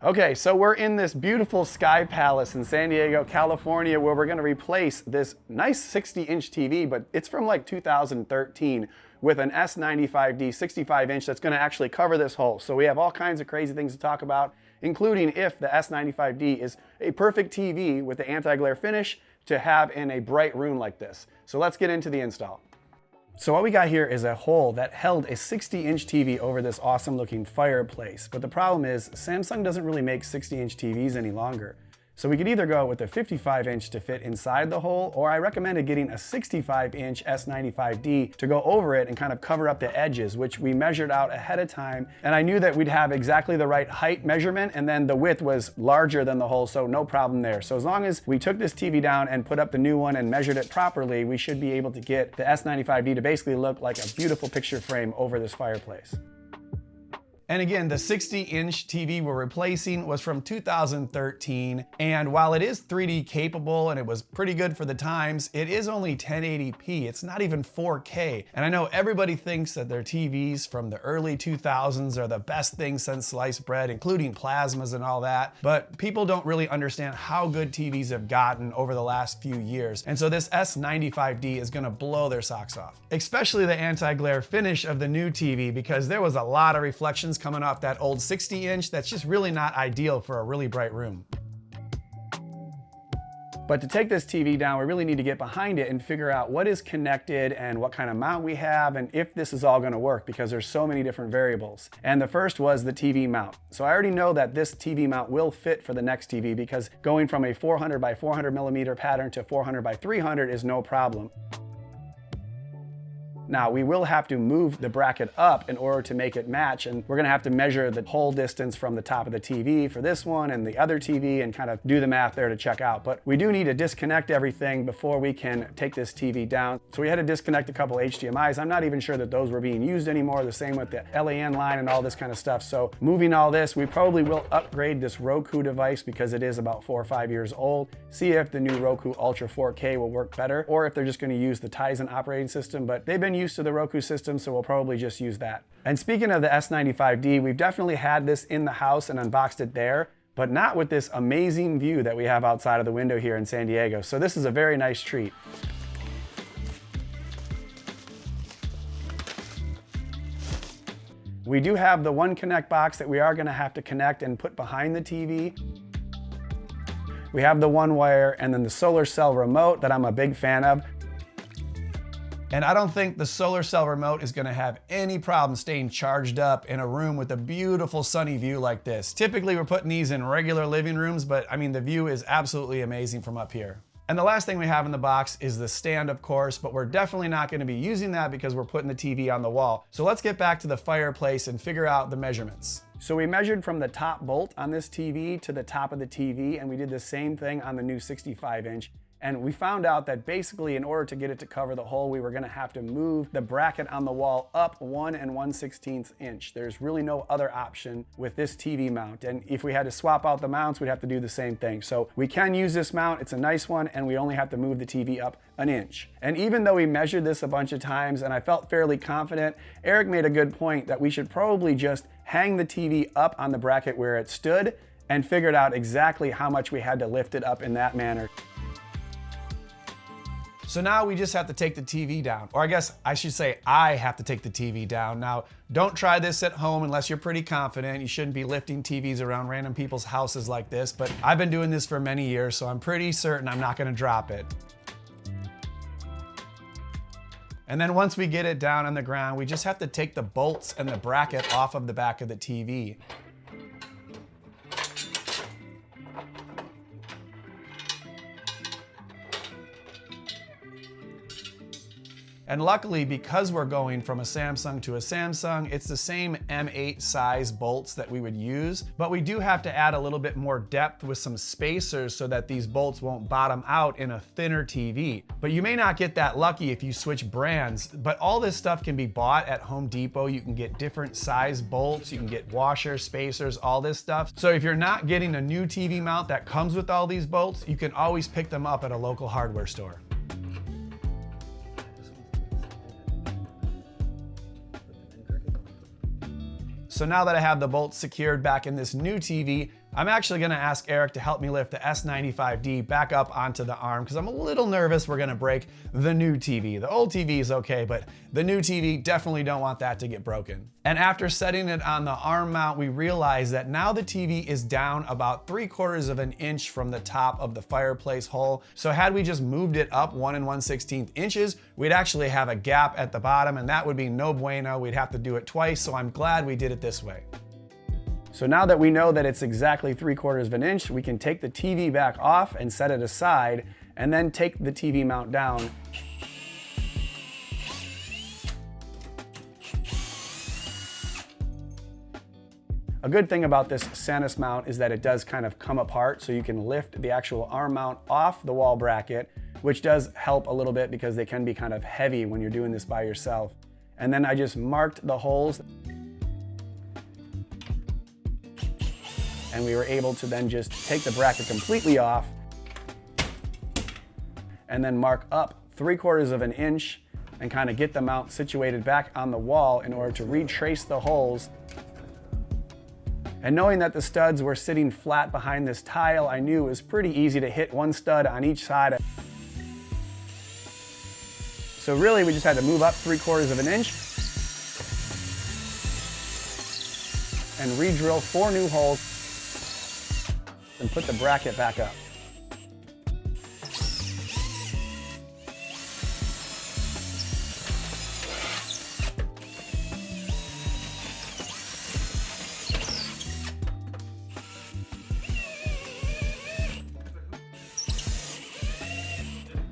Okay, so we're in this beautiful Sky Palace in San Diego, California, where we're gonna replace this nice 60-inch TV, but it's from like 2013 with an S95D 65-inch that's gonna actually cover this hole. So we have all kinds of crazy things to talk about, including if the S95D is a perfect TV with the anti-glare finish to have in a bright room like this. So let's get into the install. So what we got here is a hole that held a 60-inch TV over this awesome looking fireplace. But the problem is Samsung doesn't really make 60-inch TVs any longer. So we could either go with a 55-inch to fit inside the hole, or I recommended getting a 65-inch S95D to go over it and kind of cover up the edges, which we measured out ahead of time. And I knew that we'd have exactly the right height measurement, and then the width was larger than the hole, so no problem there. So as long as we took this TV down and put up the new one and measured it properly, we should be able to get the S95D to basically look like a beautiful picture frame over this fireplace. And again, the 60-inch TV we're replacing was from 2013, and while it is 3D capable and it was pretty good for the times, it is only 1080p. It's not even 4K. And I know everybody thinks that their TVs from the early 2000s are the best thing since sliced bread, including plasmas and all that, but people don't really understand how good TVs have gotten over the last few years. And so this S95D is gonna blow their socks off, especially the anti-glare finish of the new TV, because there was a lot of reflections coming off that old 60-inch that's just really not ideal for a really bright room. But to take this TV down, we really need to get behind it and figure out what is connected and what kind of mount we have and if this is all gonna work, because there's so many different variables. And the first was the TV mount. So I already know that this TV mount will fit for the next TV, because going from a 400 by 400 millimeter pattern to 400 by 300 is no problem. Now, we will have to move the bracket up in order to make it match, and we're gonna have to measure the hole distance from the top of the TV for this one and the other TV and kind of do the math there to check out. But we do need to disconnect everything before we can take this TV down. So we had to disconnect a couple HDMIs. I'm not even sure that those were being used anymore, the same with the LAN line and all this kind of stuff. So moving all this, we probably will upgrade this Roku device because it is about 4 or 5 years old. See if the new Roku Ultra 4K will work better, or if they're just gonna use the Tizen operating system, but they've been used to the Roku system, so we'll probably just use that. And speaking of the S95D, we've definitely had this in the house and unboxed it there, but not with this amazing view that we have outside of the window here in San Diego. So this is a very nice treat. We do have the one connect box that we are gonna have to connect and put behind the TV. We have the one wire and then the solar cell remote that I'm a big fan of. And I don't think the solar cell remote is gonna have any problem staying charged up in a room with a beautiful sunny view like this. Typically we're putting these in regular living rooms, but I mean, the view is absolutely amazing from up here. And the last thing we have in the box is the stand, of course, but we're definitely not gonna be using that because we're putting the TV on the wall. So let's get back to the fireplace and figure out the measurements. So we measured from the top bolt on this TV to the top of the TV, and we did the same thing on the new 65-inch. And we found out that basically in order to get it to cover the hole, we were gonna have to move the bracket on the wall up 1 1/16 inch. There's really no other option with this TV mount. And if we had to swap out the mounts, we'd have to do the same thing. So we can use this mount, it's a nice one, and we only have to move the TV up 1 inch. And even though we measured this a bunch of times and I felt fairly confident, Eric made a good point that we should probably just hang the TV up on the bracket where it stood and figured out exactly how much we had to lift it up in that manner. So now we just have to take the TV down, or I guess I should say I have to take the TV down. Now, don't try this at home unless you're pretty confident. You shouldn't be lifting TVs around random people's houses like this, but I've been doing this for many years, so I'm pretty certain I'm not gonna drop it. And then once we get it down on the ground, we just have to take the bolts and the bracket off of the back of the TV. And luckily, because we're going from a Samsung to a Samsung, it's the same M8 size bolts that we would use, but we do have to add a little bit more depth with some spacers so that these bolts won't bottom out in a thinner TV. But you may not get that lucky if you switch brands, but all this stuff can be bought at Home Depot. You can get different size bolts, you can get washers, spacers, all this stuff. So if you're not getting a new TV mount that comes with all these bolts, you can always pick them up at a local hardware store. So now that I have the bolts secured back in this new TV, I'm actually gonna ask Eric to help me lift the S95D back up onto the arm because I'm a little nervous we're gonna break the new TV. The old TV is okay, but the new TV, definitely don't want that to get broken. And after setting it on the arm mount, we realized that now the TV is down about 3/4 of an inch from the top of the fireplace hole. So had we just moved it up 1 1/16 inches, we'd actually have a gap at the bottom, and that would be no bueno. We'd have to do it twice, so I'm glad we did it this way. So now that we know that it's exactly 3/4 of an inch, we can take the TV back off and set it aside, and then take the TV mount down. A good thing about this Sanus mount is that it does kind of come apart, so you can lift the actual arm mount off the wall bracket, which does help a little bit because they can be kind of heavy when you're doing this by yourself. And then I just marked the holes, and we were able to then just take the bracket completely off and then mark up 3/4 of an inch and kind of get the mount situated back on the wall in order to retrace the holes. And knowing that the studs were sitting flat behind this tile, I knew it was pretty easy to hit one stud on each side. So really we just had to move up 3/4 of an inch and re-drill 4 new holes and put the bracket back up.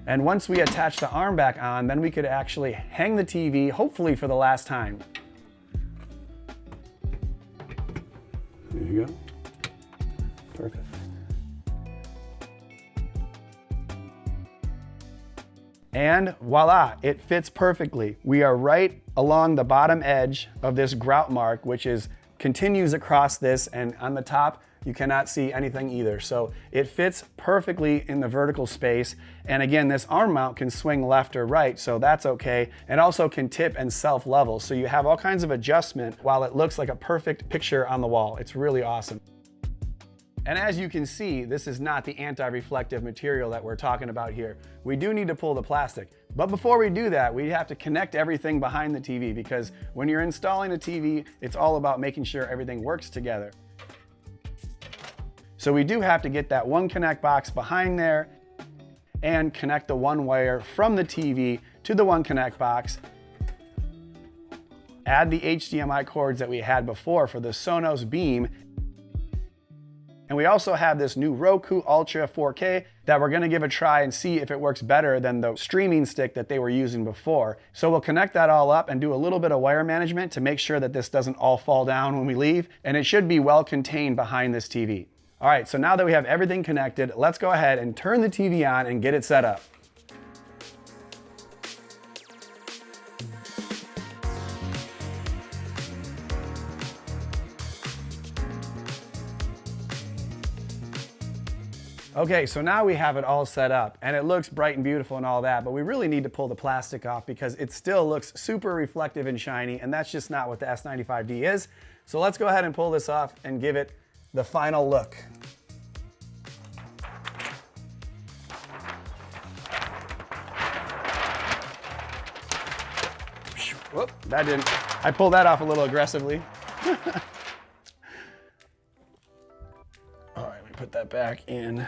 And once we attach the arm back on, then we could actually hang the TV, hopefully for the last time. There you go. Perfect. And voila, it fits perfectly. We are right along the bottom edge of this grout mark, which continues across this, and on the top, you cannot see anything either. So it fits perfectly in the vertical space. And again, this arm mount can swing left or right, so that's okay. And also can tip and self-level. So you have all kinds of adjustment while it looks like a perfect picture on the wall. It's really awesome. And as you can see, this is not the anti-reflective material that we're talking about here. We do need to pull the plastic. But before we do that, we have to connect everything behind the TV, because when you're installing a TV, it's all about making sure everything works together. So we do have to get that one connect box behind there and connect the one wire from the TV to the one connect box. Add the HDMI cords that we had before for the Sonos Beam. And we also have this new Roku Ultra 4K that we're gonna give a try and see if it works better than the streaming stick that they were using before. So we'll connect that all up and do a little bit of wire management to make sure that this doesn't all fall down when we leave, and it should be well contained behind this TV. All right, so now that we have everything connected, let's go ahead and turn the TV on and get it set up. Okay, so now we have it all set up, and it looks bright and beautiful and all that, but we really need to pull the plastic off because it still looks super reflective and shiny, and that's just not what the S95D is. So let's go ahead and pull this off and give it the final look. Whoop, that didn't, I pulled that off a little aggressively. All right, we put that back in.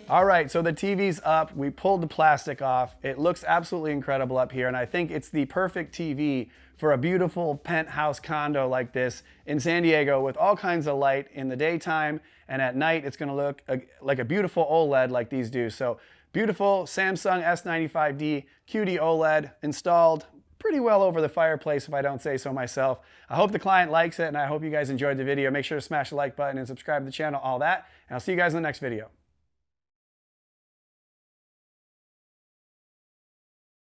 All right, so the TV's up. We pulled the plastic off. It looks absolutely incredible up here, and I think it's the perfect TV for a beautiful penthouse condo like this in San Diego with all kinds of light in the daytime, and at night it's gonna look like a beautiful OLED like these do. So beautiful Samsung S95D QD-OLED installed. pretty well over the fireplace if I don't say so myself. I hope the client likes it, and I hope you guys enjoyed the video. Make sure to smash the like button and subscribe to the channel, all that, and I'll see you guys in the next video.